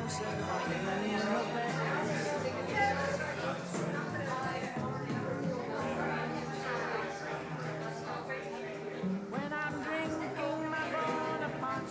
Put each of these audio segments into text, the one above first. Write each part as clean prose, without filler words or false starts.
When I'm drinking my bona punch.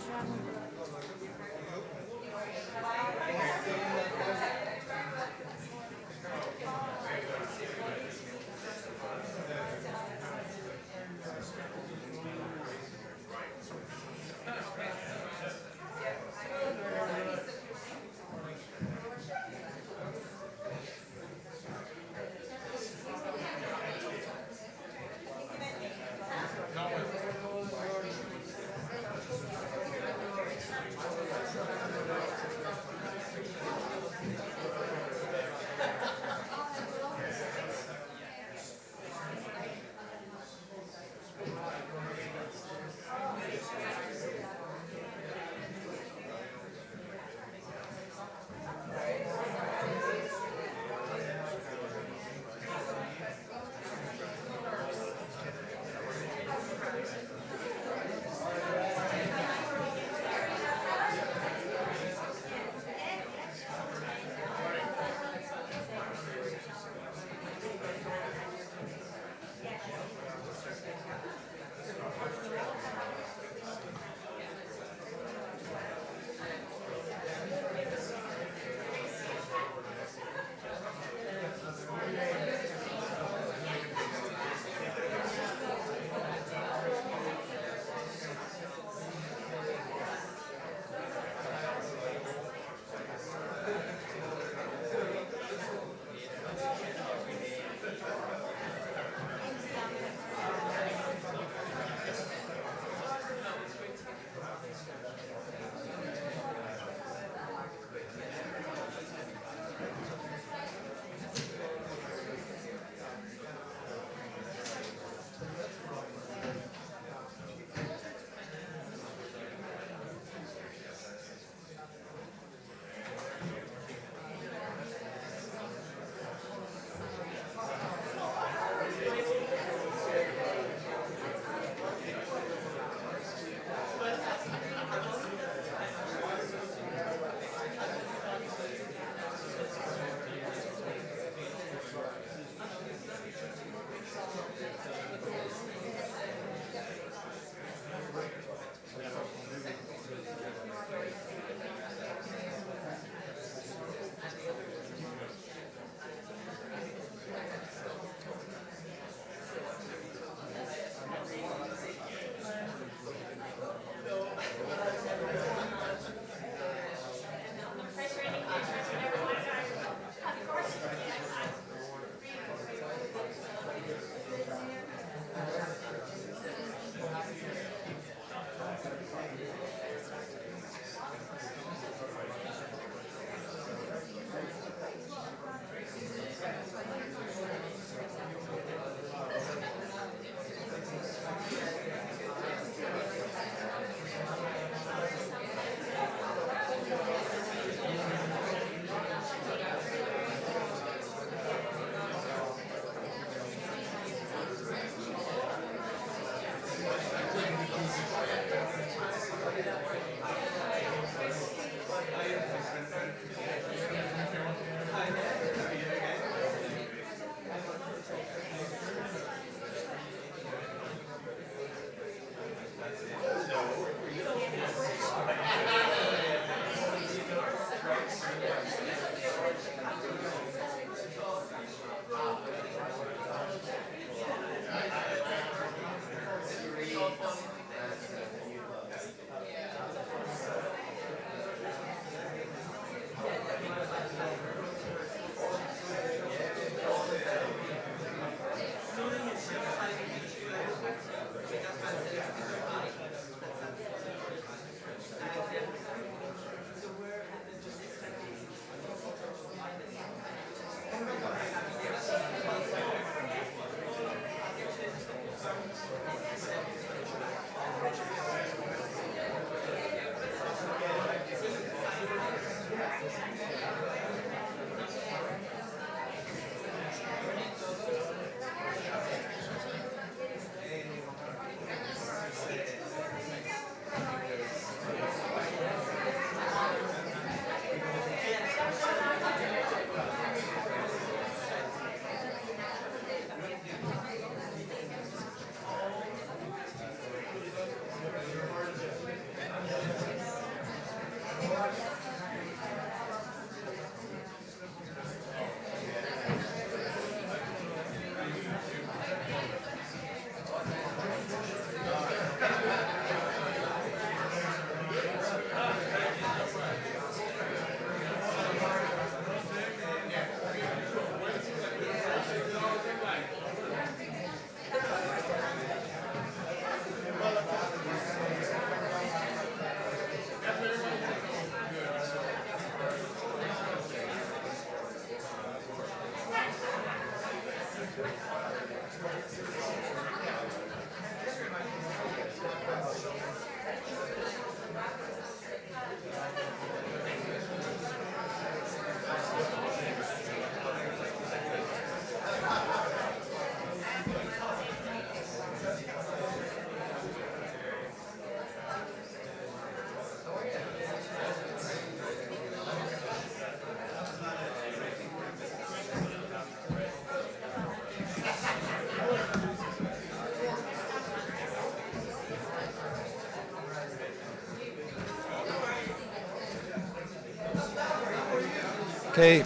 Okay,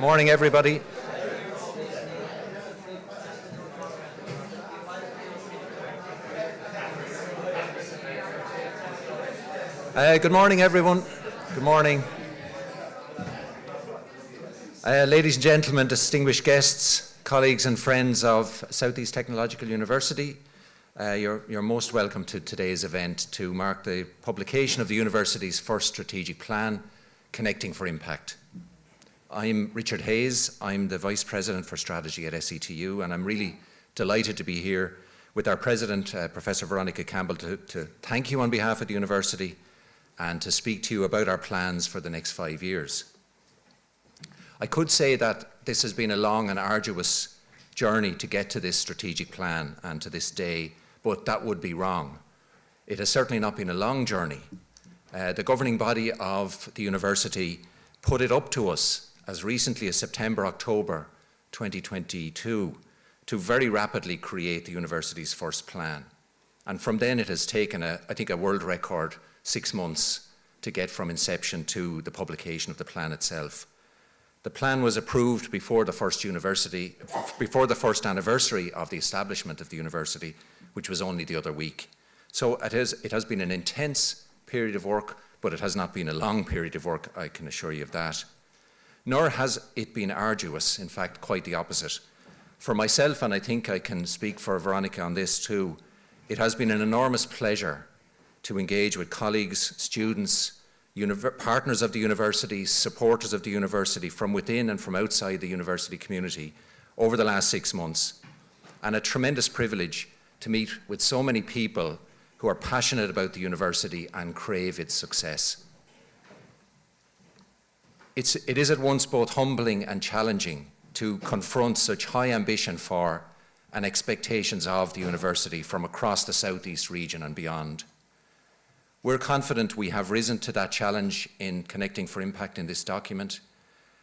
morning everybody. Good morning everyone. Good morning. Ladies and gentlemen, distinguished guests, colleagues and friends of South East Technological University, you're most welcome to today's event to mark the publication of the university's first strategic plan, Connecting for Impact. I'm Richard Hayes. I'm the Vice President for Strategy at SETU, and I'm really delighted to be here with our President, Professor Veronica Campbell, to thank you on behalf of the university and to speak to you about our plans for the next 5 years. I could say that this has been a long and arduous journey to get to this strategic plan and to this day, but that would be wrong. It has certainly not been a long journey. The governing body of the university put it up to us as recently as September, October 2022 to very rapidly create the university's first plan. And from then it has taken, I think, a world record 6 months to get from inception to the publication of the plan itself. The plan was approved before the first anniversary of the establishment of the university, which was only the other week. So it has been an intense period of work, but it has not been a long period of work, I can assure you of that. Nor has it been arduous, in fact, quite the opposite. For myself, and I think I can speak for Veronica on this too, it has been an enormous pleasure to engage with colleagues, students, partners of the university, supporters of the university from within and from outside the university community over the last 6 months, and a tremendous privilege to meet with so many people who are passionate about the university and crave its success. It is at once both humbling and challenging to confront such high ambition for and expectations of the university from across the Southeast region and beyond. We're confident we have risen to that challenge in Connecting for Impact in this document,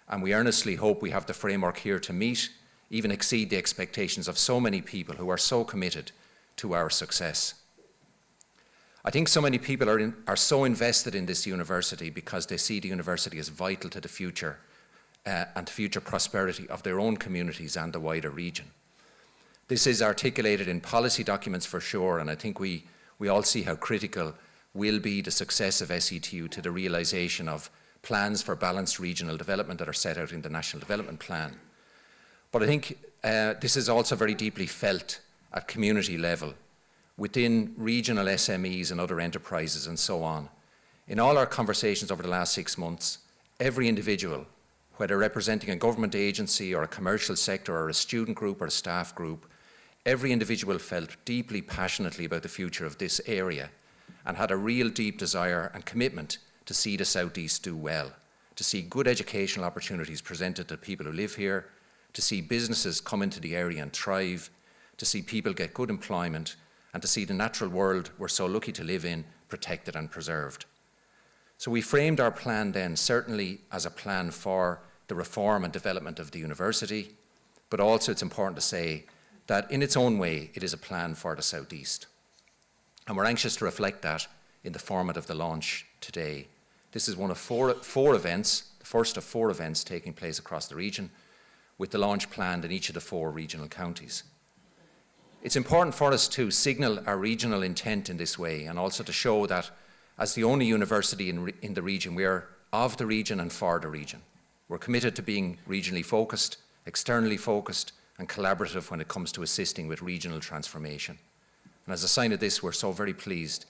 and we earnestly hope we have the framework here to meet, even exceed the expectations of so many people who are so committed to our success. I think so many people are so invested in this university because they see the university as vital to the future and to future prosperity of their own communities and the wider region. This is articulated in policy documents for sure, and I think we all see how critical will be the success of SETU to the realisation of plans for balanced regional development that are set out in the National Development Plan. But I think this is also very deeply felt at community level, within regional SMEs and other enterprises and so on. In all our conversations over the last 6 months, every individual, whether representing a government agency or a commercial sector or a student group or a staff group, every individual felt deeply passionately about the future of this area and had a real deep desire and commitment to see the Southeast do well, to see good educational opportunities presented to people who live here, to see businesses come into the area and thrive, to see people get good employment, and to see the natural world we're so lucky to live in protected and preserved. So we framed our plan then certainly as a plan for the reform and development of the university, but also it's important to say that in its own way it is a plan for the Southeast. And we're anxious to reflect that in the format of the launch today. This is one of four events, the first of 4 events taking place across the region, with the launch planned in each of the 4 regional counties. It's important for us to signal our regional intent in this way, and also to show that as the only university in the region, we are of the region and for the region. We're committed to being regionally focused, externally focused, and collaborative when it comes to assisting with regional transformation. And as a sign of this, we're so very pleased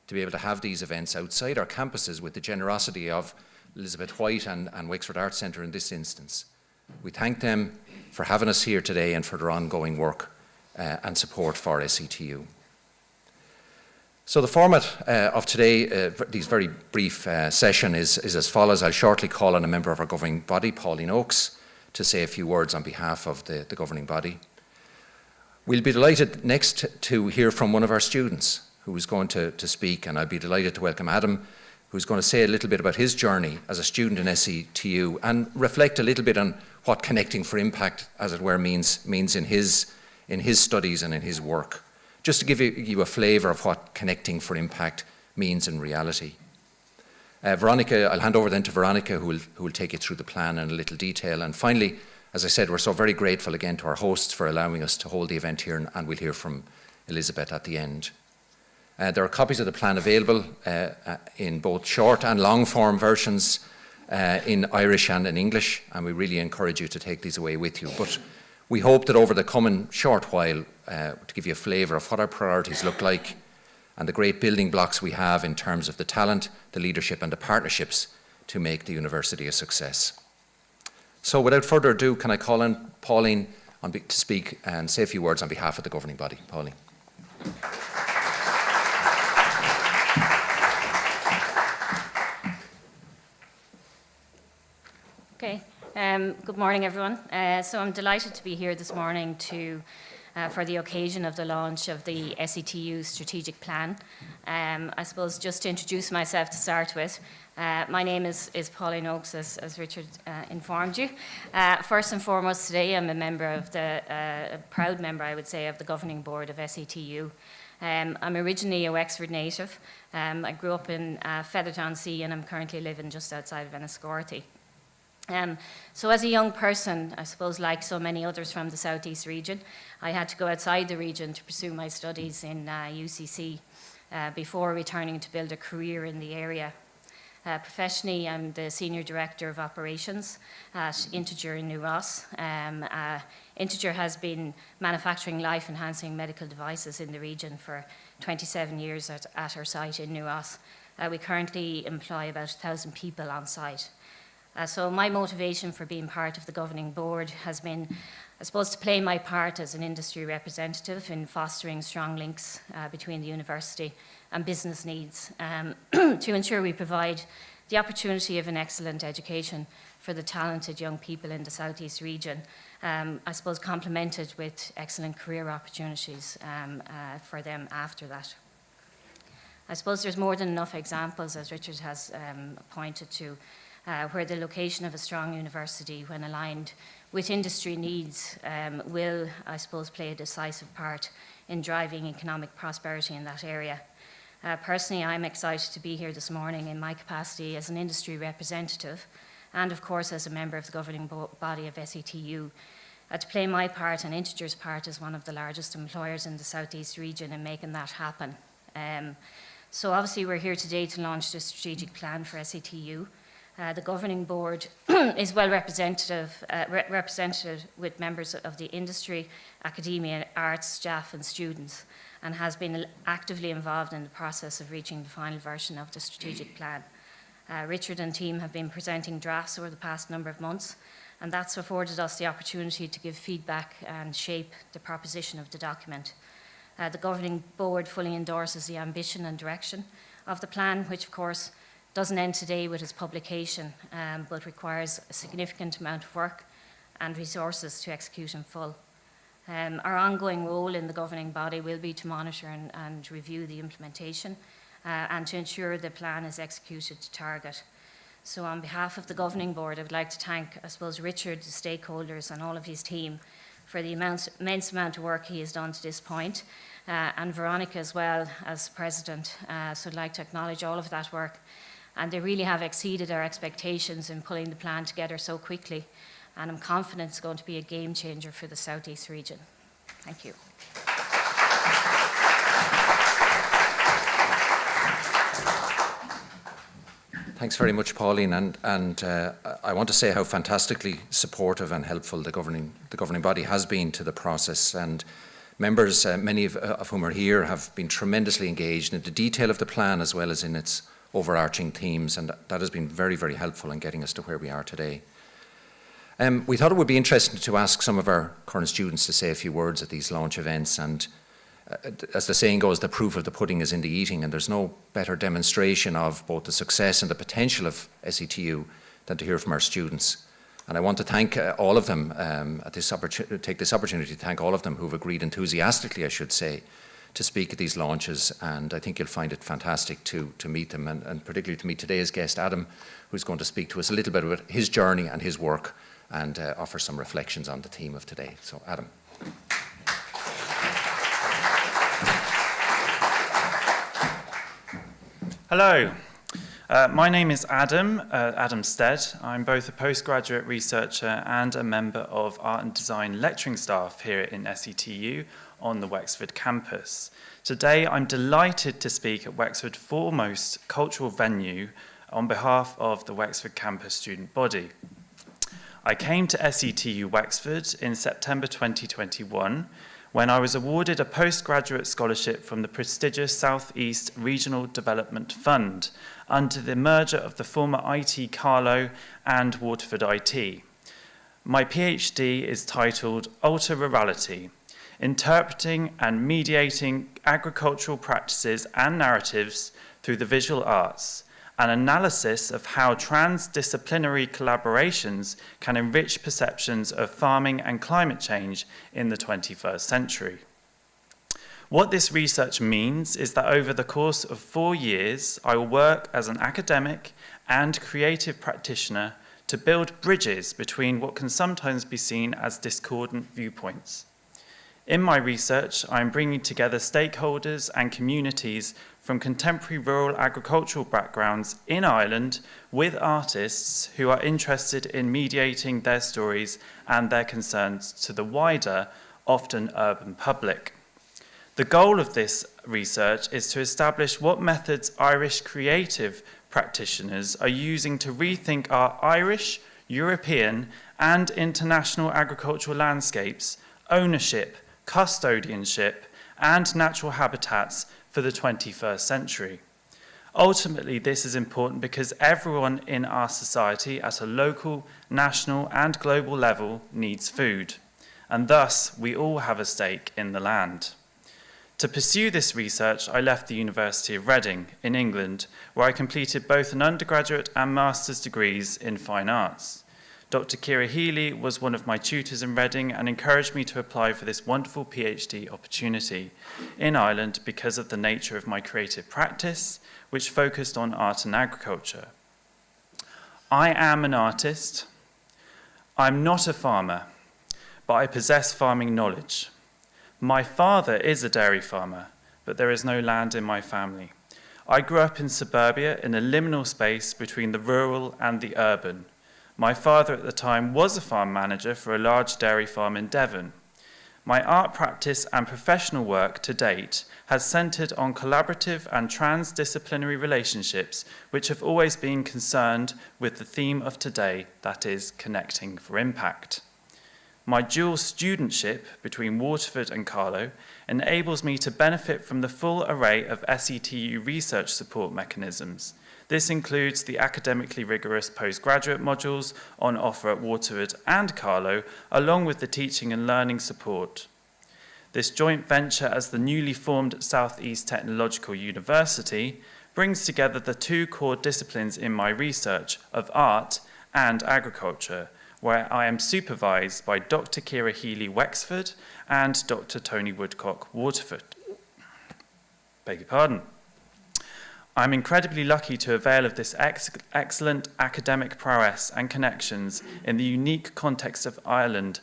to be able to have these events outside our campuses with the generosity of Elizabeth White and Wexford Arts Centre in this instance. We thank them for having us here today and for their ongoing work and support for SETU. So the format of today, this very brief session is as follows. I'll shortly call on a member of our governing body, Pauline Oakes, to say a few words on behalf of the governing body. We'll be delighted next to hear from one of our students who is going to speak, and I'll be delighted to welcome Adam, who's going to say a little bit about his journey as a student in SETU and reflect a little bit on what Connecting for Impact, as it were, means in his studies and in his work, just to give you a flavour of what Connecting for Impact means in reality. Veronica, I'll hand over then to Veronica, who will take you through the plan in a little detail. And finally, as I said, we're so very grateful again to our hosts for allowing us to hold the event here, and we'll hear from Elizabeth at the end. There are copies of the plan available in both short and long form versions in Irish and in English, and we really encourage you to take these away with you. But we hope that over the coming short while, to give you a flavour of what our priorities look like and the great building blocks we have in terms of the talent, the leadership and the partnerships to make the university a success. So without further ado, can I call on Pauline to speak and say a few words on behalf of the governing body. Pauline. Okay. Good morning, everyone. So I'm delighted to be here this morning for the occasion of the launch of the SETU strategic plan. I suppose just to introduce myself to start with, my name is Pauline Oakes, as Richard informed you. First and foremost today, I'm a member of a proud member, I would say, of the governing board of SETU. I'm originally a Wexford native. I grew up in Featherton-on-Sea, and I'm currently living just outside of Enniscorthy. So as a young person, I suppose like so many others from the southeast region, I had to go outside the region to pursue my studies in UCC before returning to build a career in the area. Professionally, I'm the Senior Director of Operations at Integer in New Ross. Integer has been manufacturing life-enhancing medical devices in the region for 27 years at our site in New Ross. We currently employ about 1,000 people on site. So my motivation for being part of the governing board has been, I suppose, to play my part as an industry representative in fostering strong links between the university and business needs to ensure we provide the opportunity of an excellent education for the talented young people in the southeast region, I suppose complemented with excellent career opportunities for them after that. I suppose there's more than enough examples, as Richard has pointed to, where the location of a strong university, when aligned with industry needs, will, I suppose, play a decisive part in driving economic prosperity in that area. Personally, I'm excited to be here this morning in my capacity as an industry representative and, of course, as a member of the governing body of SETU, to play my part and Integer's part as one of the largest employers in the southeast region in making that happen. So obviously we're here today to launch the strategic plan for SETU. The governing board is well represented with members of the industry, academia, arts, staff and students, and has been actively involved in the process of reaching the final version of the strategic plan. Richard and team have been presenting drafts over the past number of months, and that's afforded us the opportunity to give feedback and shape the proposition of the document. The governing board fully endorses the ambition and direction of the plan, which of course doesn't end today with its publication, but requires a significant amount of work and resources to execute in full. Our ongoing role in the governing body will be to monitor and review the implementation and to ensure the plan is executed to target. So on behalf of the governing board, I would like to thank, I suppose, Richard, the stakeholders and all of his team for the immense amount of work he has done to this point, and Veronica as well as president. So I'd like to acknowledge all of that work and they really have exceeded our expectations in pulling the plan together so quickly, and I'm confident it's going to be a game changer for the South East region. Thank you. Thanks very much, Pauline, and I want to say how fantastically supportive and helpful the governing body has been to the process, and members, many of whom are here, have been tremendously engaged in the detail of the plan as well as in its overarching themes, and that has been very, very helpful in getting us to where we are today. We thought it would be interesting to ask some of our current students to say a few words at these launch events, and as the saying goes, the proof of the pudding is in the eating, and there's no better demonstration of both the success and the potential of SETU than to hear from our students. And I want to thank all of them, take this opportunity to thank all of them who've agreed enthusiastically, I should say, to speak at these launches, and I think you'll find it fantastic to meet them, and particularly to meet today's guest, Adam, who's going to speak to us a little bit about his journey and his work, and offer some reflections on the theme of today. So, Adam. Hello, my name is Adam Stead. I'm both a postgraduate researcher and a member of art and design lecturing staff here in SETU on the Wexford campus. Today I'm delighted to speak at Wexford's foremost cultural venue on behalf of the Wexford campus student body. I came to SETU Wexford in September 2021 when I was awarded a postgraduate scholarship from the prestigious South East Regional Development Fund under the merger of the former IT Carlow and Waterford IT. My PhD is titled Alter Rurality, Interpreting and Mediating Agricultural Practices and Narratives Through the Visual Arts, an analysis of how transdisciplinary collaborations can enrich perceptions of farming and climate change in the 21st century. What this research means is that over the course of 4 years, I will work as an academic and creative practitioner to build bridges between what can sometimes be seen as discordant viewpoints. In my research, I am bringing together stakeholders and communities from contemporary rural agricultural backgrounds in Ireland with artists who are interested in mediating their stories and their concerns to the wider, often urban public. The goal of this research is to establish what methods Irish creative practitioners are using to rethink our Irish, European, and international agricultural landscapes, ownership, custodianship, and natural habitats for the 21st century. Ultimately, this is important because everyone in our society at a local, national, and global level needs food, and thus we all have a stake in the land. To pursue this research, I left the University of Reading in England, where I completed both an undergraduate and master's degrees in fine arts. Dr. Ciara Healy was one of my tutors in Reading and encouraged me to apply for this wonderful PhD opportunity in Ireland because of the nature of my creative practice, which focused on art and agriculture. I am an artist. I'm not a farmer, but I possess farming knowledge. My father is a dairy farmer, but there is no land in my family. I grew up in suburbia in a liminal space between the rural and the urban. My father at the time was a farm manager for a large dairy farm in Devon. My art practice and professional work to date has centred on collaborative and transdisciplinary relationships which have always been concerned with the theme of today, that is, connecting for impact. My dual studentship between Waterford and Carlow enables me to benefit from the full array of SETU research support mechanisms. This includes the academically rigorous postgraduate modules on offer at Waterford and Carlow, along with the teaching and learning support. This joint venture as the newly formed South East Technological University brings together the two core disciplines in my research of art and agriculture, where I am supervised by Dr. Ciara Healy Wexford and Dr. Tony Woodcock Waterford. Beg your pardon. I'm incredibly lucky to avail of this excellent academic prowess and connections in the unique context of Ireland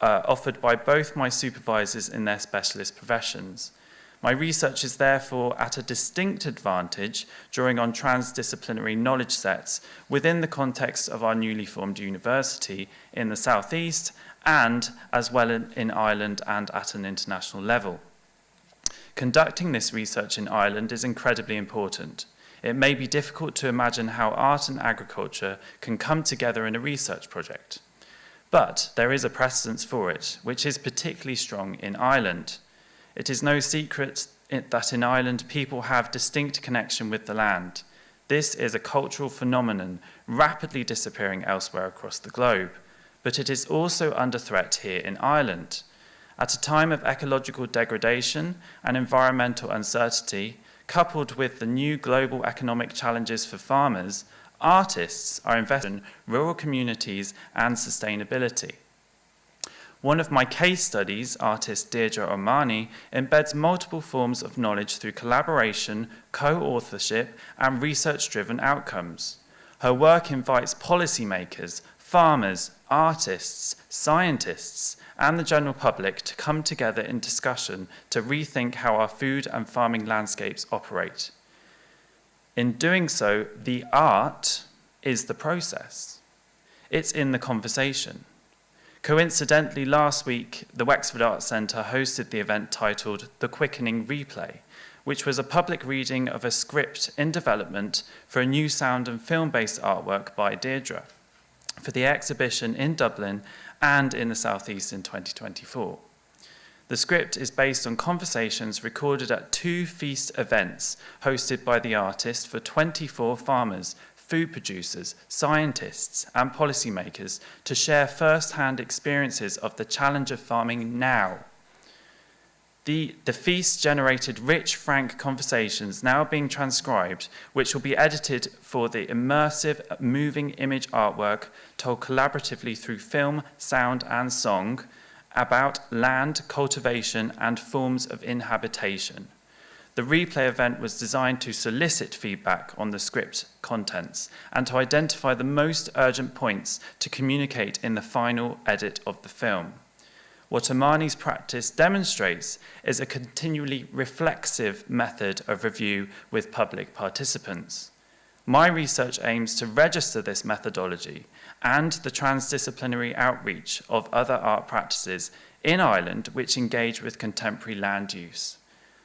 offered by both my supervisors in their specialist professions. My research is therefore at a distinct advantage, drawing on transdisciplinary knowledge sets within the context of our newly formed university in the southeast and as well in Ireland and at an international level. Conducting this research in Ireland is incredibly important. It may be difficult to imagine how art and agriculture can come together in a research project. But there is a precedence for it, which is particularly strong in Ireland. It is no secret that in Ireland people have distinct connection with the land. This is a cultural phenomenon rapidly disappearing elsewhere across the globe, but it is also under threat here in Ireland. At a time of ecological degradation and environmental uncertainty, coupled with the new global economic challenges for farmers, artists are invested in rural communities and sustainability. One of my case studies, artist Deirdre O'Mahony, embeds multiple forms of knowledge through collaboration, co-authorship, and research-driven outcomes. Her work invites policymakers, farmers, artists, scientists, and the general public to come together in discussion to rethink how our food and farming landscapes operate. In doing so, the art is the process. It's in the conversation. Coincidentally, last week, the Wexford Arts Centre hosted the event titled The Quickening Replay, which was a public reading of a script in development for a new sound and film-based artwork by Deirdre for the exhibition in Dublin and in the South East in 2024. The script is based on conversations recorded at 2 feast events hosted by the artist for 24 farmers, food producers, scientists, and policymakers to share first-hand experiences of the challenge of farming now. The feast generated rich, frank conversations now being transcribed, which will be edited for the immersive, moving image artwork told collaboratively through film, sound, and song about land, cultivation, and forms of inhabitation. The replay event was designed to solicit feedback on the script contents and to identify the most urgent points to communicate in the final edit of the film. What O'Mahony's practice demonstrates is a continually reflexive method of review with public participants. My research aims to register this methodology and the transdisciplinary outreach of other art practices in Ireland which engage with contemporary land use.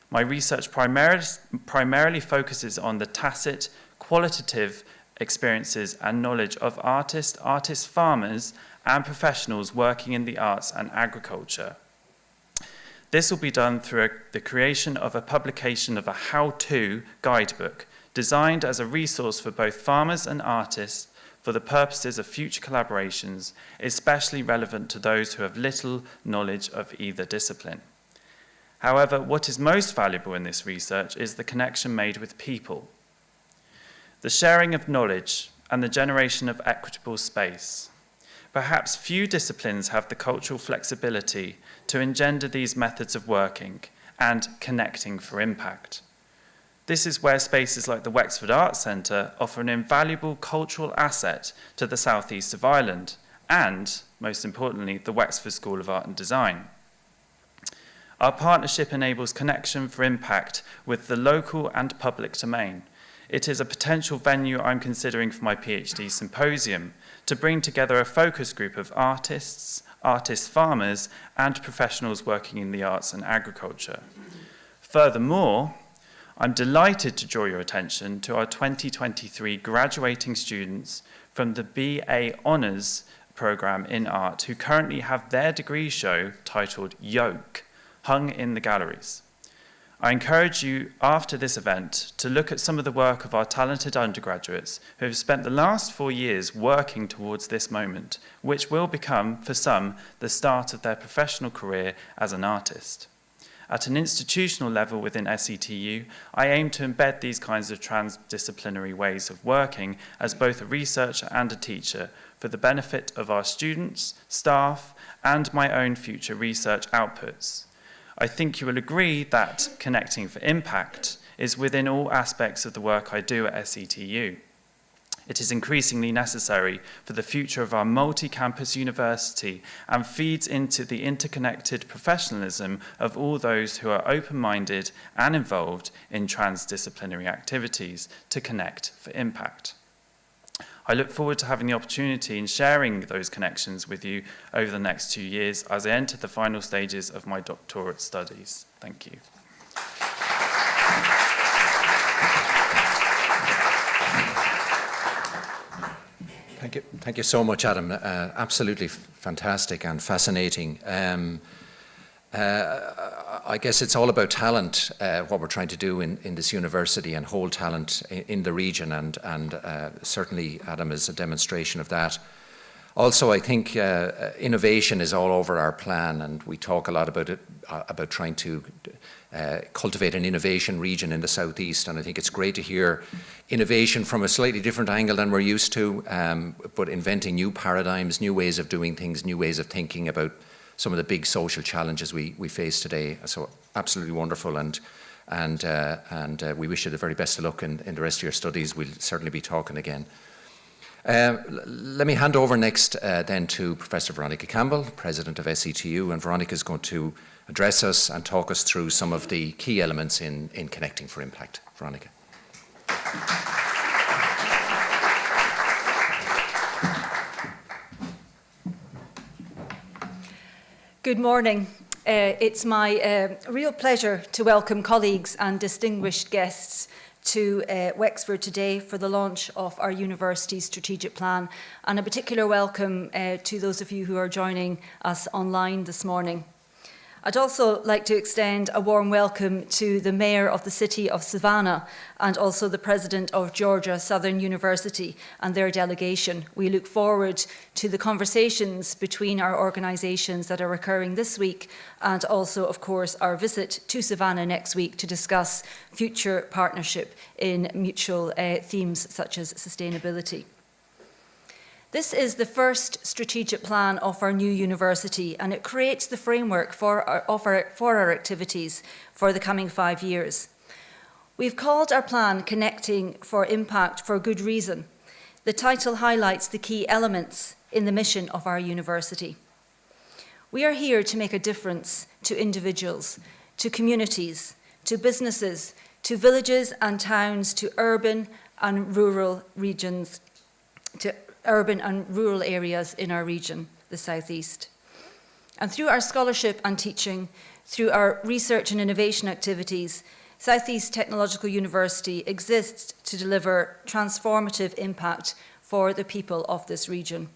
My research primarily focuses on the tacit, qualitative experiences and knowledge of artists, farmers, and professionals working in the arts and agriculture. This will be done through the creation of a publication of a how-to guidebook designed as a resource for both farmers and artists for the purposes of future collaborations, especially relevant to those who have little knowledge of either discipline. However, what is most valuable in this research is the connection made with people, the sharing of knowledge, and the generation of equitable space. Perhaps few disciplines have the cultural flexibility to engender these methods of working and connecting for impact. This is where spaces like the Wexford Arts Centre offer an invaluable cultural asset to the southeast of Ireland and, most importantly, the Wexford School of Art and Design. Our partnership enables connection for impact with the local and public domain. It is a potential venue I'm considering for my PhD symposium to bring together a focus group of artists, farmers, and professionals working in the arts and agriculture. Furthermore, I'm delighted to draw your attention to our 2023 graduating students from the BA Honours programme in art who currently have their degree show titled Yoke hung in the galleries. I encourage you after this event to look at some of the work of our talented undergraduates who have spent the last 4 years working towards this moment, which will become, for some, the start of their professional career as an artist. At an institutional level within SETU, I aim to embed these kinds of transdisciplinary ways of working as both a researcher and a teacher for the benefit of our students, staff, and my own future research outputs. I think you will agree that connecting for impact is within all aspects of the work I do at SETU. It is increasingly necessary for the future of our multi-campus university and feeds into the interconnected professionalism of all those who are open-minded and involved in transdisciplinary activities to connect for impact. I look forward to having the opportunity in sharing those connections with you over the next 2 years as I enter the final stages of my doctorate studies. Thank you. Thank you so much, Adam. Absolutely fantastic and fascinating. I guess it's all about talent, what we're trying to do in this university, and hold talent in the region, and certainly Adam is a demonstration of that. Also, I think innovation is all over our plan, and we talk a lot about it, about trying to cultivate an innovation region in the southeast, and I think it's great to hear innovation from a slightly different angle than we're used to, but inventing new paradigms, new ways of doing things, new ways of thinking about some of the big social challenges we face today. So absolutely wonderful, and we wish you the very best of luck in the rest of your studies. We'll certainly be talking again. Let me hand over next then to Professor Veronica Campbell, President of SETU, and Veronica is going to address us and talk us through some of the key elements in Connecting for Impact. Veronica. Good morning. It's my real pleasure to welcome colleagues and distinguished guests to Wexford today for the launch of our university's strategic plan, and a particular welcome to those of you who are joining us online this morning. I'd also like to extend a warm welcome to the Mayor of the City of Savannah and also the President of Georgia Southern University and their delegation. We look forward to the conversations between our organisations that are occurring this week, and also, of course, our visit to Savannah next week to discuss future partnership in mutual themes such as sustainability. This is the first strategic plan of our new university, and it creates the framework for our activities for the coming 5 years. We've called our plan Connecting for Impact for good reason. The title highlights the key elements in the mission of our university. We are here to make a difference to individuals, to communities, to businesses, to villages and towns, to urban and rural regions, to urban and rural areas in our region, the Southeast. And through our scholarship and teaching, through our research and innovation activities, Southeast Technological University exists to deliver transformative impact for the people of this region.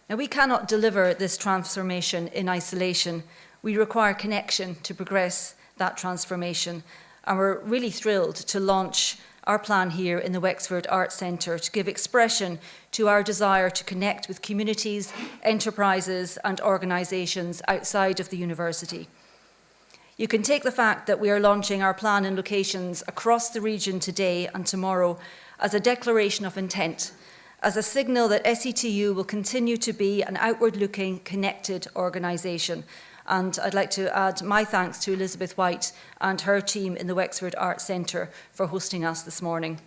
Now, we cannot deliver this transformation in isolation. We require connection to progress that transformation, and we're really thrilled to launch our plan here in the Wexford Arts Centre to give expression to our desire to connect with communities, enterprises and organisations outside of the university. You can take the fact that we are launching our plan in locations across the region today and tomorrow as a declaration of intent, as a signal that SETU will continue to be an outward-looking, connected organisation. And I'd like to add my thanks to Elizabeth White and her team in the Wexford Arts Centre for hosting us this morning.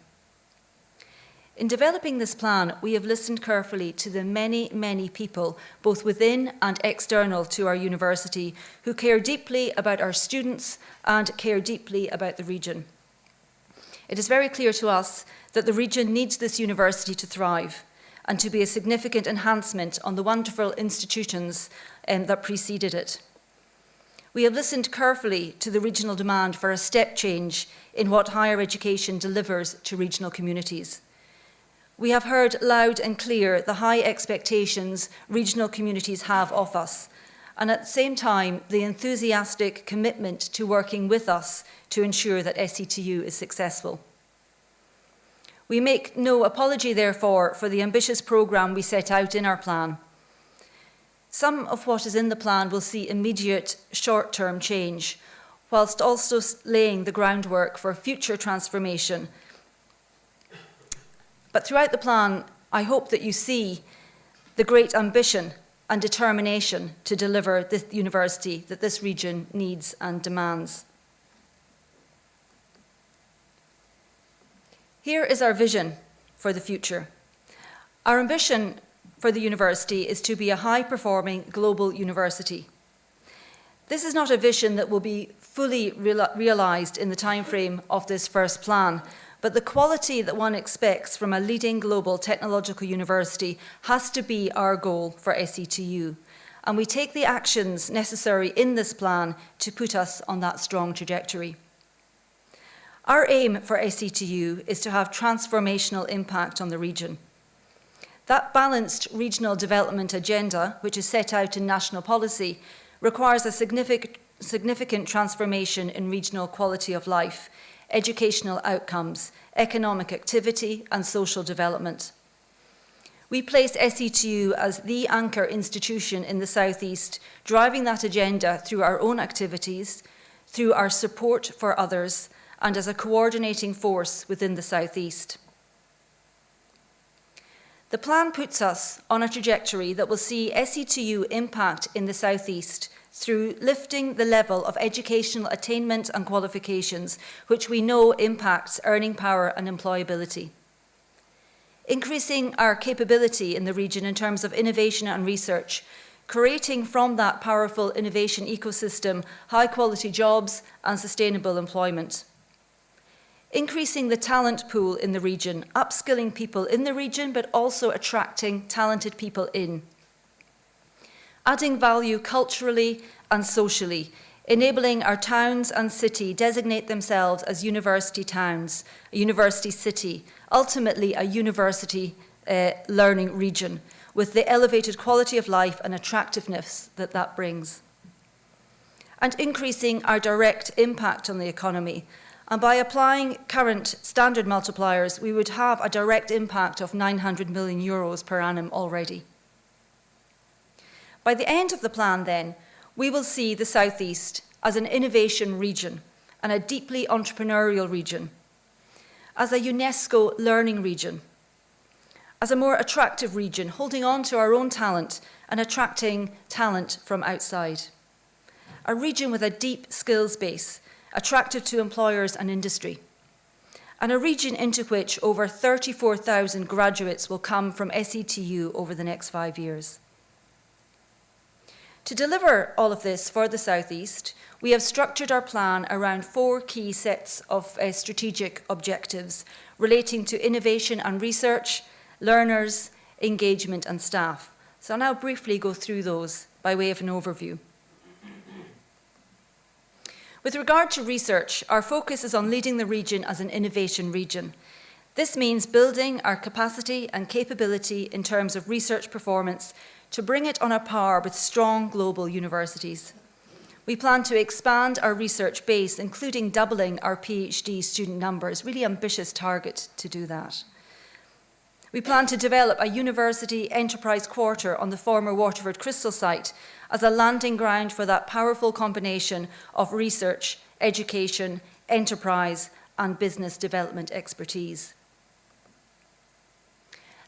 In developing this plan, we have listened carefully to the many, many people, both within and external to our university, who care deeply about our students and care deeply about the region. It is very clear to us that the region needs this university to thrive and to be a significant enhancement on the wonderful institutions that preceded it. We have listened carefully to the regional demand for a step change in what higher education delivers to regional communities. We have heard loud and clear the high expectations regional communities have of us, and at the same time, the enthusiastic commitment to working with us to ensure that SETU is successful. We make no apology, therefore, for the ambitious programme we set out in our plan. Some of what is in the plan will see immediate short-term change, whilst also laying the groundwork for future transformation. But throughout the plan, I hope that you see the great ambition and determination to deliver this university that this region needs and demands. Here is our vision for the future. Our ambition for the university is to be a high-performing global university. This is not a vision that will be fully realised in the timeframe of this first plan, but the quality that one expects from a leading global technological university has to be our goal for SETU, and we take the actions necessary in this plan to put us on that strong trajectory. Our aim for SETU is to have transformational impact on the region. That balanced regional development agenda, which is set out in national policy, requires a significant transformation in regional quality of life, educational outcomes, economic activity, and social development. We place SETU as the anchor institution in the South East, driving that agenda through our own activities, through our support for others, and as a coordinating force within the South East. The plan puts us on a trajectory that will see SETU impact in the South East through lifting the level of educational attainment and qualifications, which we know impacts earning power and employability. Increasing our capability in the region in terms of innovation and research, creating from that powerful innovation ecosystem high-quality jobs and sustainable employment. Increasing the talent pool in the region, upskilling people in the region, but also attracting talented people in. Adding value culturally and socially, enabling our towns and city designate themselves as university towns, a university city, ultimately a university learning region, with the elevated quality of life and attractiveness that that brings. And increasing our direct impact on the economy. And by applying current standard multipliers, we would have a direct impact of €900 million per annum already. By the end of the plan, then, we will see the South East as an innovation region and a deeply entrepreneurial region, as a UNESCO learning region, as a more attractive region, holding on to our own talent and attracting talent from outside, a region with a deep skills base, attractive to employers and industry, and a region into which over 34,000 graduates will come from SETU over the next 5 years. To deliver all of this for the South East, we have structured our plan around 4 key sets of strategic objectives relating to innovation and research, learners, engagement and staff. So I'll now briefly go through those by way of an overview. With regard to research, our focus is on leading the region as an innovation region. This means building our capacity and capability in terms of research performance to bring it on a par with strong global universities. We plan to expand our research base, including doubling our PhD student numbers, really ambitious target to do that. We plan to develop a university enterprise quarter on the former Waterford Crystal site as a landing ground for that powerful combination of research, education, enterprise, and business development expertise.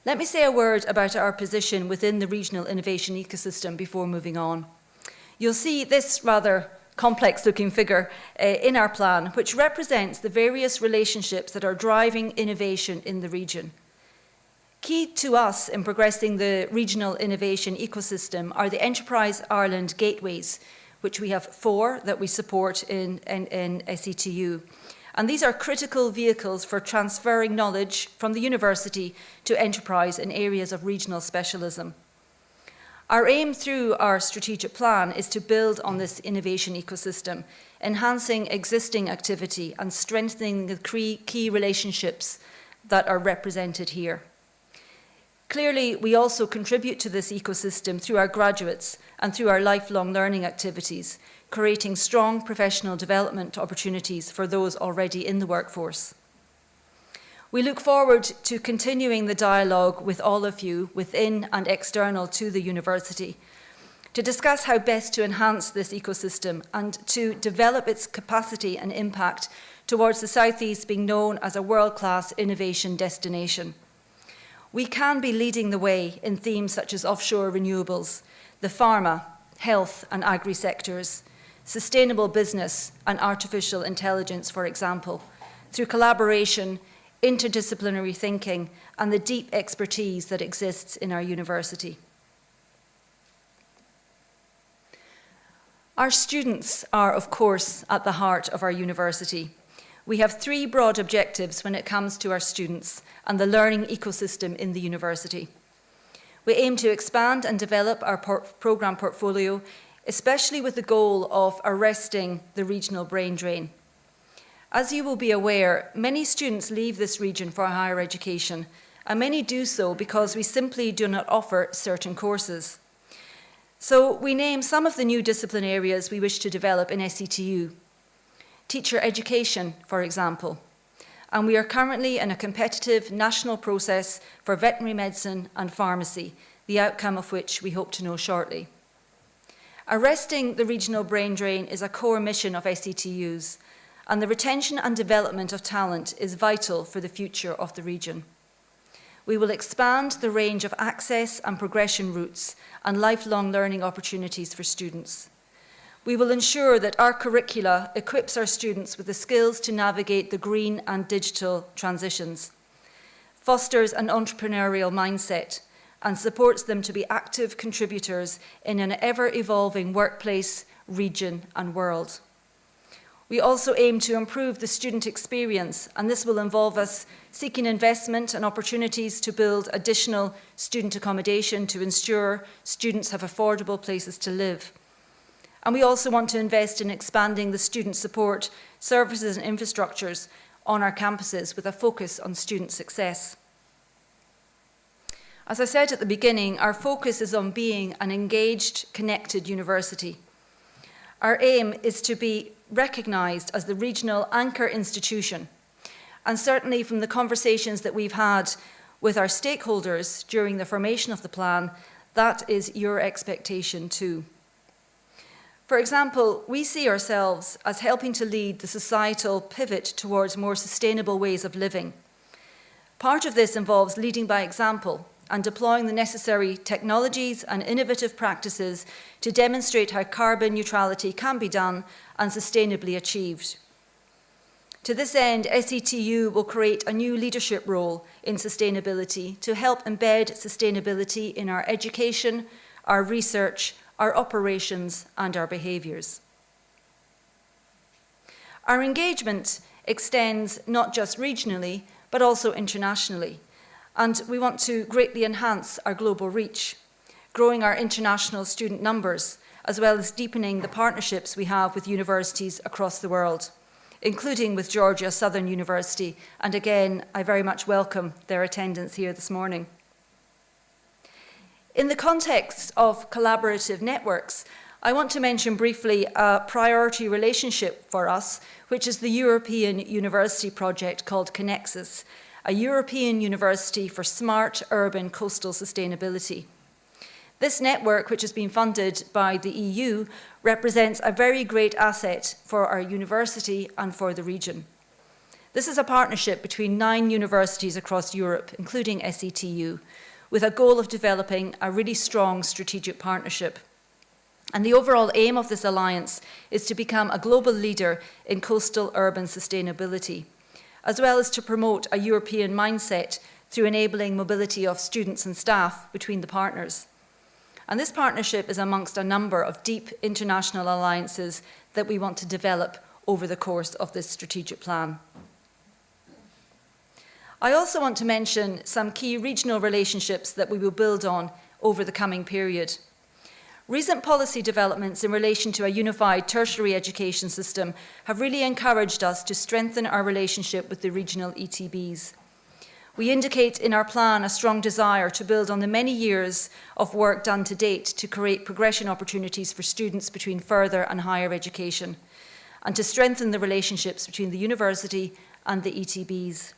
Let me say a word about our position within the regional innovation ecosystem before moving on. You'll see this rather complex-looking figure in our plan, which represents the various relationships that are driving innovation in the region. Key to us in progressing the regional innovation ecosystem are the Enterprise Ireland gateways, which we have 4 that we support in SETU. And these are critical vehicles for transferring knowledge from the university to enterprise in areas of regional specialism. Our aim through our strategic plan is to build on this innovation ecosystem, enhancing existing activity and strengthening the key relationships that are represented here. Clearly, we also contribute to this ecosystem through our graduates and through our lifelong learning activities, creating strong professional development opportunities for those already in the workforce. We look forward to continuing the dialogue with all of you within and external to the university to discuss how best to enhance this ecosystem and to develop its capacity and impact towards the South East being known as a world-class innovation destination. We can be leading the way in themes such as offshore renewables, the pharma, health and agri sectors, sustainable business and artificial intelligence, for example, through collaboration, interdisciplinary thinking, and the deep expertise that exists in our university. Our students are, of course, at the heart of our university. We have three broad objectives when it comes to our students and the learning ecosystem in the university. We aim to expand and develop our programme portfolio, especially with the goal of arresting the regional brain drain. As you will be aware, many students leave this region for higher education, and many do so because we simply do not offer certain courses. So we name some of the new discipline areas we wish to develop in SETU. Teacher education, for example. And we are currently in a competitive national process for veterinary medicine and pharmacy, the outcome of which we hope to know shortly. Arresting the regional brain drain is a core mission of SETUs, and the retention and development of talent is vital for the future of the region. We will expand the range of access and progression routes and lifelong learning opportunities for students. We will ensure that our curricula equips our students with the skills to navigate the green and digital transitions, fosters an entrepreneurial mindset, and supports them to be active contributors in an ever-evolving workplace, region, and world. We also aim to improve the student experience, and this will involve us seeking investment and opportunities to build additional student accommodation to ensure students have affordable places to live. And we also want to invest in expanding the student support services and infrastructures on our campuses with a focus on student success. As I said at the beginning, our focus is on being an engaged, connected university. Our aim is to be recognised as the regional anchor institution, and certainly from the conversations that we've had with our stakeholders during the formation of the plan, that is your expectation too. For example, we see ourselves as helping to lead the societal pivot towards more sustainable ways of living. Part of this involves leading by example and deploying the necessary technologies and innovative practices to demonstrate how carbon neutrality can be done and sustainably achieved. To this end, SETU will create a new leadership role in sustainability to help embed sustainability in our education, our research, our operations, and our behaviours. Our engagement extends not just regionally, but also internationally, and we want to greatly enhance our global reach, growing our international student numbers, as well as deepening the partnerships we have with universities across the world, including with Georgia Southern University, and again, I very much welcome their attendance here this morning. In the context of collaborative networks, I want to mention briefly a priority relationship for us, which is the European University project called Connexus, a European university for smart urban coastal sustainability. This network, which has been funded by the EU, represents a very great asset for our university and for the region. This is a partnership between 9 universities across Europe, including SETU, with a goal of developing a really strong strategic partnership. And the overall aim of this alliance is to become a global leader in coastal urban sustainability, as well as to promote a European mindset through enabling mobility of students and staff between the partners. And this partnership is amongst a number of deep international alliances that we want to develop over the course of this strategic plan. I also want to mention some key regional relationships that we will build on over the coming period. Recent policy developments in relation to a unified tertiary education system have really encouraged us to strengthen our relationship with the regional ETBs. We indicate in our plan a strong desire to build on the many years of work done to date to create progression opportunities for students between further and higher education, and to strengthen the relationships between the university and the ETBs.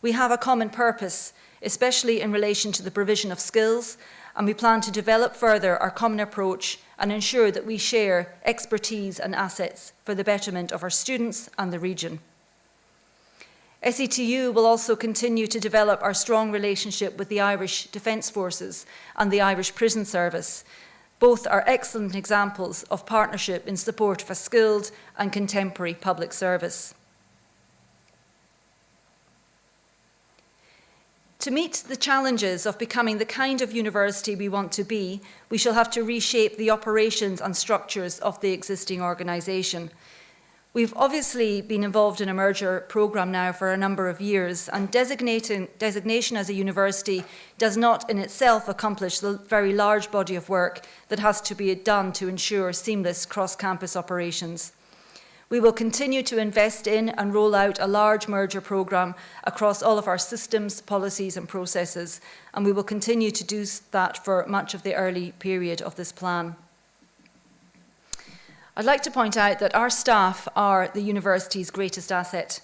We have a common purpose, especially in relation to the provision of skills, and we plan to develop further our common approach and ensure that we share expertise and assets for the betterment of our students and the region. SETU will also continue to develop our strong relationship with the Irish Defence Forces and the Irish Prison Service. Both are excellent examples of partnership in support of a skilled and contemporary public service. To meet the challenges of becoming the kind of university we want to be, we shall have to reshape the operations and structures of the existing organisation. We've obviously been involved in a merger programme now for a number of years, and designation as a university does not in itself accomplish the very large body of work that has to be done to ensure seamless cross-campus operations. We will continue to invest in and roll out a large merger programme across all of our systems, policies and processes, and we will continue to do that for much of the early period of this plan. I'd like to point out that our staff are the university's greatest asset.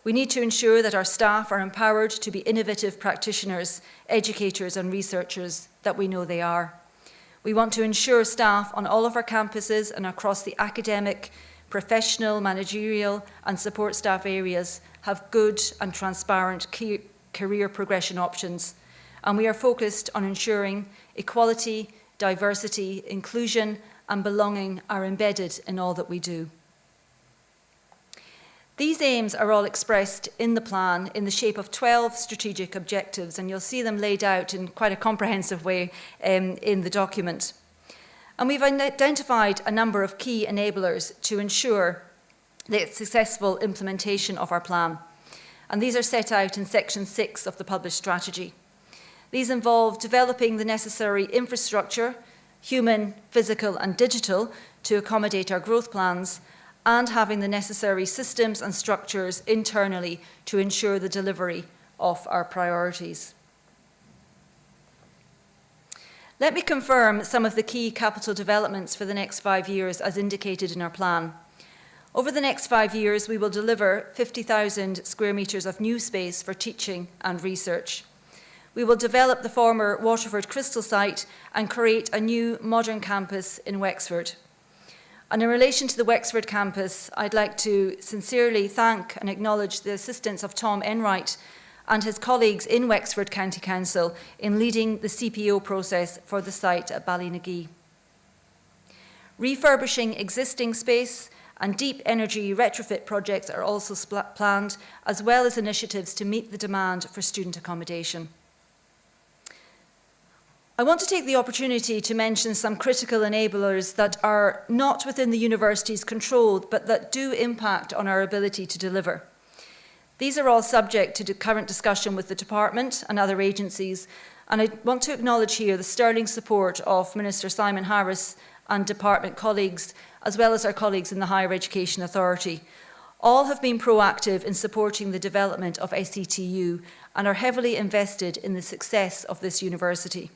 We need to ensure that our staff are empowered to be innovative practitioners, educators and researchers that we know they are. We want to ensure staff on all of our campuses and across the academic, professional, managerial and support staff areas have good and transparent career progression options, and we are focused on ensuring equality, diversity, inclusion and belonging are embedded in all that we do. These aims are all expressed in the plan in the shape of 12 strategic objectives, and you'll see them laid out in quite a comprehensive way in the document. And we've identified a number of key enablers to ensure the successful implementation of our plan. And these are set out in section 6 of the published strategy. These involve developing the necessary infrastructure, human, physical and digital, to accommodate our growth plans, and having the necessary systems and structures internally to ensure the delivery of our priorities. Let me confirm some of the key capital developments for the next 5 years as indicated in our plan. Over the next 5 years, we will deliver 50,000 square metres of new space for teaching and research. We will develop the former Waterford Crystal site and create a new modern campus in Wexford. And in relation to the Wexford campus, I'd like to sincerely thank and acknowledge the assistance of Tom Enright and his colleagues in Wexford County Council in leading the CPO process for the site at Ballynagee. Refurbishing existing space and deep energy retrofit projects are also planned, as well as initiatives to meet the demand for student accommodation. I want to take the opportunity to mention some critical enablers that are not within the university's control, but that do impact on our ability to deliver. These are all subject to the current discussion with the department and other agencies, and I want to acknowledge here the sterling support of Minister Simon Harris and department colleagues, as well as our colleagues in the Higher Education Authority. All have been proactive in supporting the development of SETU and are heavily invested in the success of this university.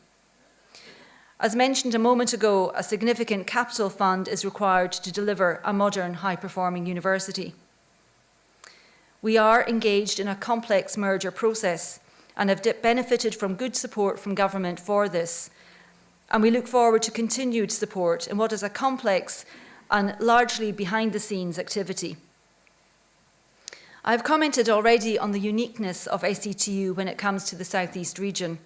As mentioned a moment ago, a significant capital fund is required to deliver a modern, high-performing university. We are engaged in a complex merger process and have benefited from good support from government for this. And we look forward to continued support in what is a complex and largely behind-the-scenes activity. I have commented already on the uniqueness of SETU when it comes to the South East region.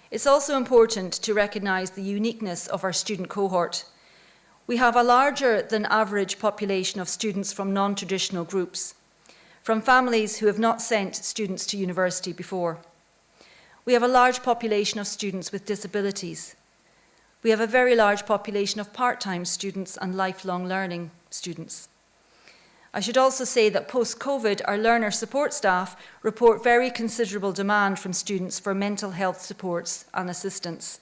It's also important to recognise the uniqueness of our student cohort. We have a larger than average population of students from non-traditional groups, from families who have not sent students to university before. We have a large population of students with disabilities. We have a very large population of part-time students and lifelong learning students. I should also say that post-COVID, our learner support staff report very considerable demand from students for mental health supports and assistance.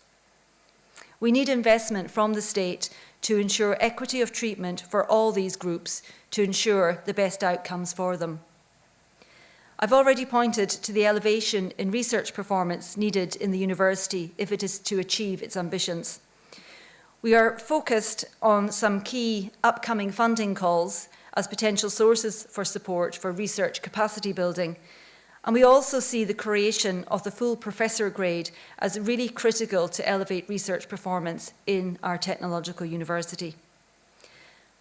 We need investment from the state to ensure equity of treatment for all these groups to ensure the best outcomes for them. I've already pointed to the elevation in research performance needed in the university if it is to achieve its ambitions. We are focused on some key upcoming funding calls as potential sources for support for research capacity building. And we also see the creation of the full professor grade as really critical to elevate research performance in our technological university.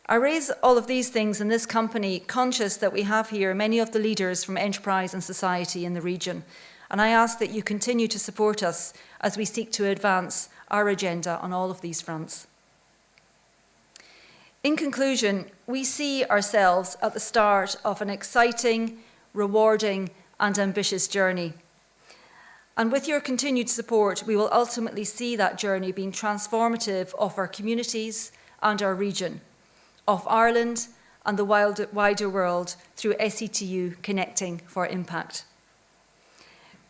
I raise all of these things in this company conscious that we have here many of the leaders from enterprise and society in the region. And I ask that you continue to support us as we seek to advance our agenda on all of these fronts. In conclusion, we see ourselves at the start of an exciting, rewarding and ambitious journey. And with your continued support, we will ultimately see that journey being transformative of our communities and our region, of Ireland and the wider world through SETU Connecting for Impact.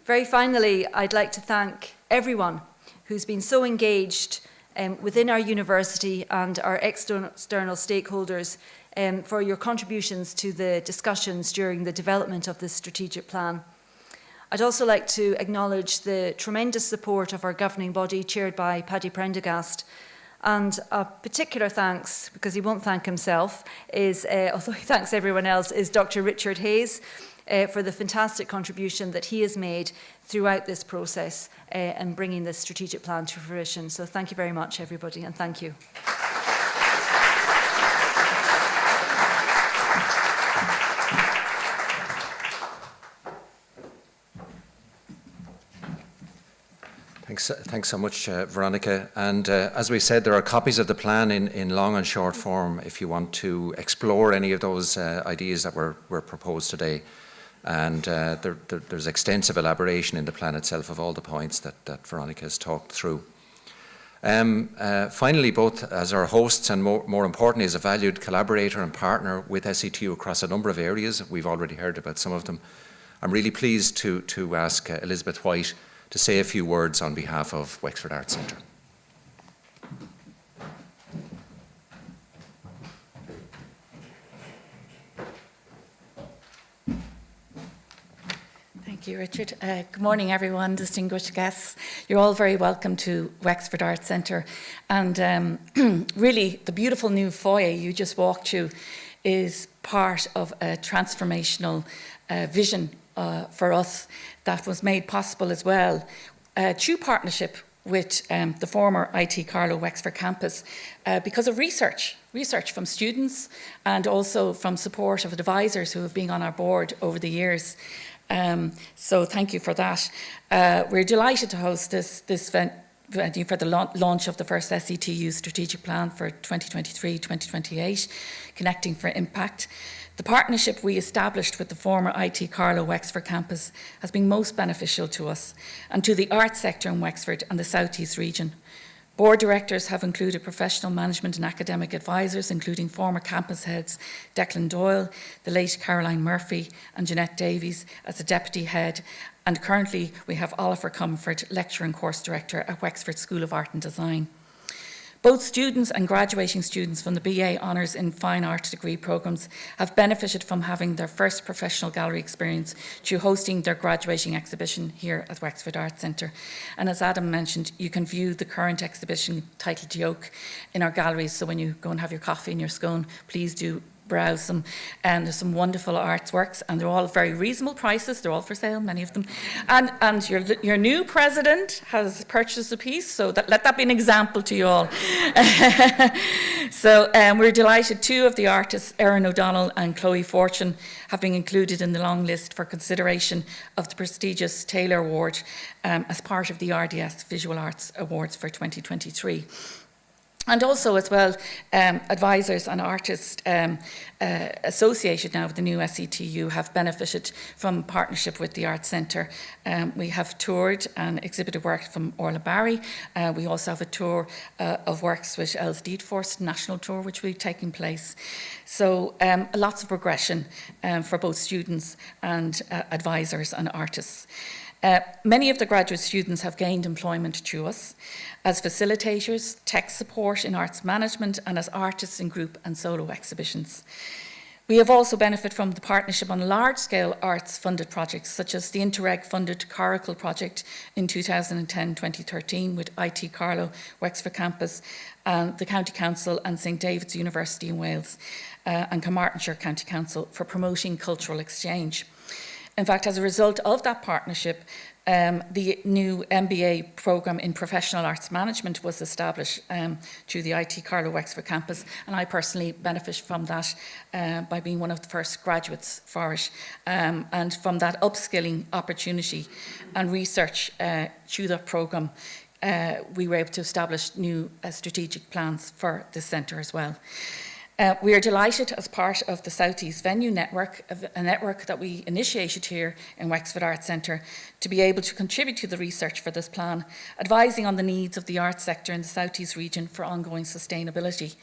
Very finally, I'd like to thank everyone who's been so engaged within our university and our external stakeholders for your contributions to the discussions during the development of this strategic plan. I'd also like to acknowledge the tremendous support of our governing body, chaired by Paddy Prendergast. And a particular thanks, because he won't thank himself, although he thanks everyone else, is Dr. Richard Hayes for the fantastic contribution that he has made throughout this process and bringing this strategic plan to fruition. So thank you very much, everybody, and thank you. Thanks so much, Veronica. And as we said, there are copies of the plan in long and short form if you want to explore any of those ideas that were proposed today. And there's extensive elaboration in the plan itself of all the points that Veronica has talked through. Finally, both as our hosts and more importantly as a valued collaborator and partner with SETU across a number of areas, we've already heard about some of them, I'm really pleased to ask Elizabeth White to say a few words on behalf of Wexford Arts Centre. Thank you, Richard. Good morning, everyone, distinguished guests. You're all very welcome to Wexford Arts Centre. And really, the beautiful new foyer you just walked through is part of a transformational vision for us that was made possible as well through partnership with the former IT Carlow Wexford campus because of research from students and also from support of advisors who have been on our board over the years. So thank you for that. We're delighted to host this venue for the launch of the first SETU strategic plan for 2023-2028, Connecting for Impact. The partnership we established with the former IT Carlow Wexford campus has been most beneficial to us and to the arts sector in Wexford and the South East region. Board directors have included professional management and academic advisors, including former campus heads Declan Doyle, the late Caroline Murphy and Jeanette Davies as the deputy head, and currently we have Oliver Comfort, lecturer and course director at Wexford School of Art and Design. Both students and graduating students from the BA Honours in Fine Art degree programmes have benefited from having their first professional gallery experience through hosting their graduating exhibition here at Wexford Arts Centre. And as Adam mentioned, you can view the current exhibition titled Yoke in our galleries, so when you go and have your coffee and your scone, please do browse them. And there's some wonderful artworks, and they're all very reasonable prices. They're all for sale, many of them. And your new president has purchased a piece, so let that be an example to you all. So we're delighted 2 of the artists, Erin O'Donnell and Chloe Fortune, have been included in the long list for consideration of the prestigious Taylor Award as part of the RDS Visual Arts Awards for 2023. And also as well, advisors and artists associated now with the new SETU have benefited from partnership with the Arts Centre. We have toured and exhibited work from Orla Barry. We also have a tour of works with Els Dietforst, national tour, which will be taking place. So lots of progression for both students and advisors and artists. Many of the graduate students have gained employment through us as facilitators, tech support in arts management, and as artists in group and solo exhibitions. We have also benefited from the partnership on large-scale arts-funded projects, such as the Interreg-funded Coracle project in 2010-2013 with IT Carlow Wexford campus, the County Council and St David's University in Wales, and Carmarthenshire County Council for promoting cultural exchange. In fact, as a result of that partnership, the new MBA programme in Professional Arts Management was established through the IT Carlow Wexford campus, and I personally benefit from that by being one of the first graduates for it. And from that upskilling opportunity and research through that programme, we were able to establish new strategic plans for the centre as well. We are delighted as part of the South East Venue Network, a network that we initiated here in Wexford Arts Centre, to be able to contribute to the research for this plan, advising on the needs of the arts sector in the South East region for ongoing sustainability.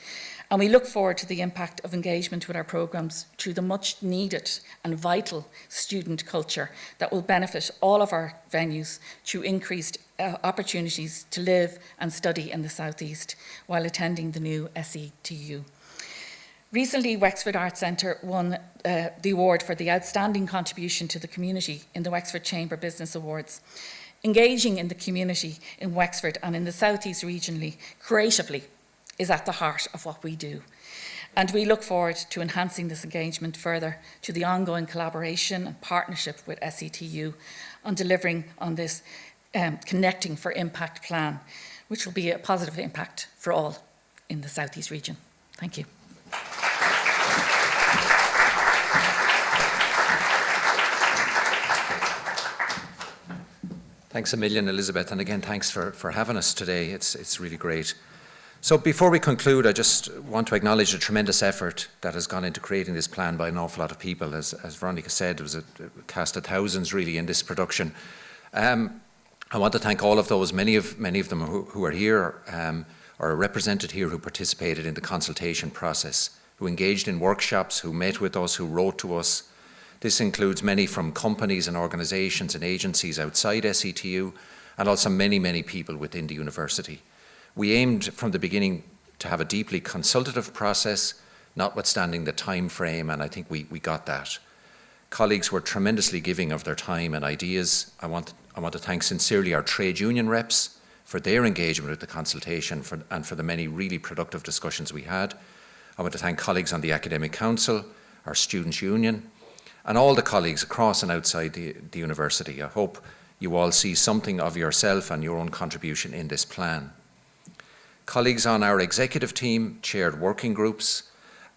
And we look forward to the impact of engagement with our programmes through the much needed and vital student culture that will benefit all of our venues through increased opportunities to live and study in the South East while attending the new SETU. Recently, Wexford Arts Centre won the award for the outstanding contribution to the community in the Wexford Chamber Business Awards. Engaging in the community in Wexford and in the South East regionally creatively is at the heart of what we do. And we look forward to enhancing this engagement further to the ongoing collaboration and partnership with SETU on delivering on this Connecting for Impact plan, which will be a positive impact for all in the South East region. Thank you. Thanks a million, Elizabeth, and again, thanks for having us today. It's really great. So before we conclude, I just want to acknowledge the tremendous effort that has gone into creating this plan by an awful lot of people. As Veronica said, it was a cast of thousands really in this production. I want to thank all of those, many of them who are here or are represented here, who participated in the consultation process, who engaged in workshops, who met with us, who wrote to us. This includes many from companies and organisations and agencies outside SETU, and also many, many people within the university. We aimed from the beginning to have a deeply consultative process, notwithstanding the time frame, and I think we got that. Colleagues were tremendously giving of their time and ideas. I want to thank sincerely our trade union reps for their engagement with the consultation and for the many really productive discussions we had. I want to thank colleagues on the Academic Council, our Students' Union, and all the colleagues across and outside the university. I hope you all see something of yourself and your own contribution in this plan. Colleagues on our executive team chaired working groups,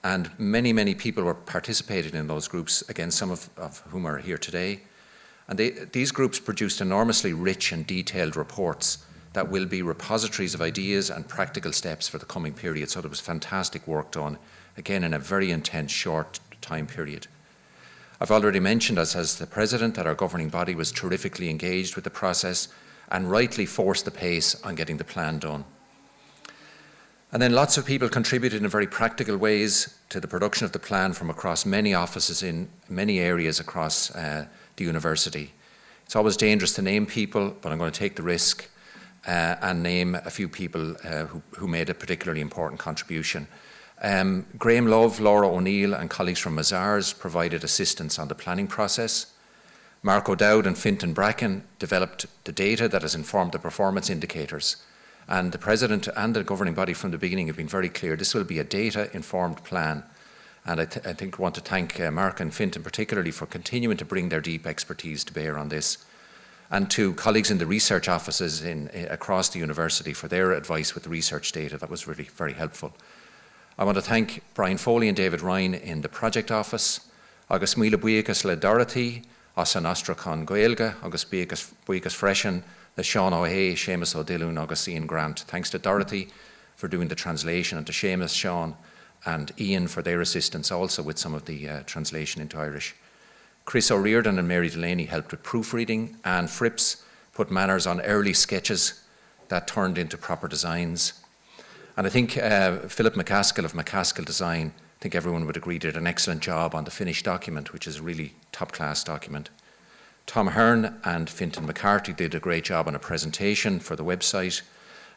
and many, many people were participating in those groups, again, some of whom are here today. And these groups produced enormously rich and detailed reports that will be repositories of ideas and practical steps for the coming period. So there was fantastic work done, again, in a very intense, short time period. I've already mentioned, as the President, that our governing body was terrifically engaged with the process and rightly forced the pace on getting the plan done. And then lots of people contributed in very practical ways to the production of the plan from across many offices in many areas across the university. It's always dangerous to name people, but I'm going to take the risk and name a few people who made a particularly important contribution. Graham Love, Laura O'Neill and colleagues from Mazars provided assistance on the planning process. Mark O'Dowd and Fintan Bracken developed the data that has informed the performance indicators. And the President and the governing body from the beginning have been very clear. This will be a data-informed plan. And I think I want to thank Mark and Fintan particularly for continuing to bring their deep expertise to bear on this. And to colleagues in the research offices across the university for their advice with the research data. That was really very helpful. I want to thank Brian Foley and David Ryan in the project office. Agus míle buíochas le Dorothy, as an Astra con Gaelga, agus buíochas freisin, le Sean O'Hay, Seamus O'Dillon, agus Ian Grant. Thanks to Dorothy for doing the translation, and to Seamus, Sean and Ian for their assistance also with some of the translation into Irish. Chris O'Riordan and Mary Delaney helped with proofreading, and Fripps put manners on early sketches that turned into proper designs. And I think Philip McCaskill of McCaskill Design, I think everyone would agree, did an excellent job on the finished document, which is a really top-class document. Tom Hearn and Fintan McCarthy did a great job on a presentation for the website.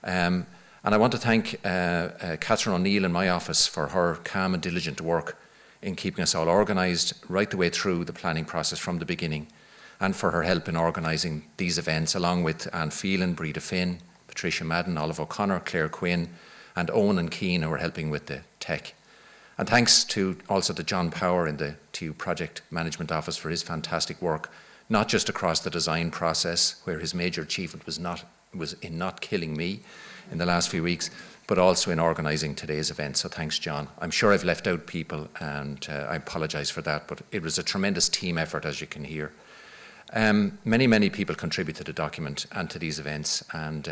And I want to thank Catherine O'Neill in my office for her calm and diligent work in keeping us all organised right the way through the planning process from the beginning, and for her help in organising these events, along with Anne Phelan, Breda Finn, Patricia Madden, Olive O'Connor, Claire Quinn, and Owen and Keane, who are helping with the tech. And thanks to also to John Power in the TU Project Management Office for his fantastic work, not just across the design process, where his major achievement was in not killing me in the last few weeks, but also in organising today's event. So thanks, John. I'm sure I've left out people, and I apologise for that, but it was a tremendous team effort, as you can hear. Many, many people contribute to the document and to these events, and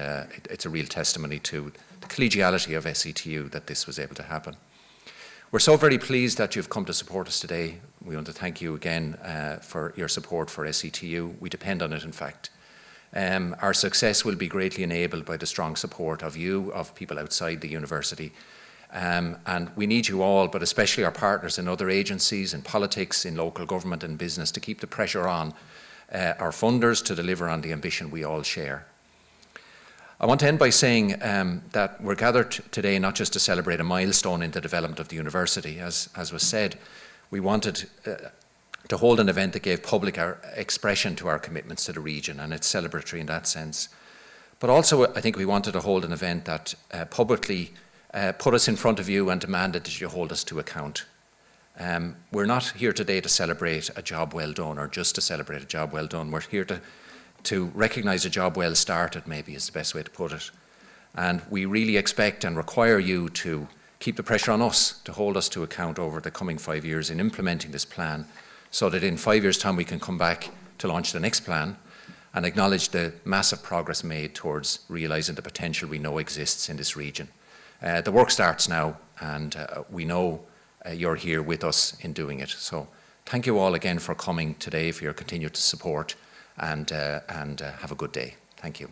it's a real testimony to the collegiality of SETU that this was able to happen. We're so very pleased that you've come to support us today. We want to thank you again for your support for SETU. We depend on it, in fact. Our success will be greatly enabled by the strong support of you, of people outside the university. And we need you all, but especially our partners in other agencies, in politics, in local government and business, to keep the pressure on our funders to deliver on the ambition we all share. I want to end by saying that we're gathered today not just to celebrate a milestone in the development of the university. As was said, we wanted to hold an event that gave public expression to our commitments to the region, and it's celebratory in that sense. But also, I think we wanted to hold an event that publicly put us in front of you and demanded that you hold us to account. We're not here today to celebrate a job well done, or just to celebrate a job well done. We're here to recognise a job well started, maybe is the best way to put it. And we really expect and require you to keep the pressure on us to hold us to account over the coming 5 years in implementing this plan, so that in 5 years' time we can come back to launch the next plan and acknowledge the massive progress made towards realising the potential we know exists in this region. The work starts now, and we know you're here with us in doing it. So thank you all again for coming today, for your continued support, and have a good day. Thank you.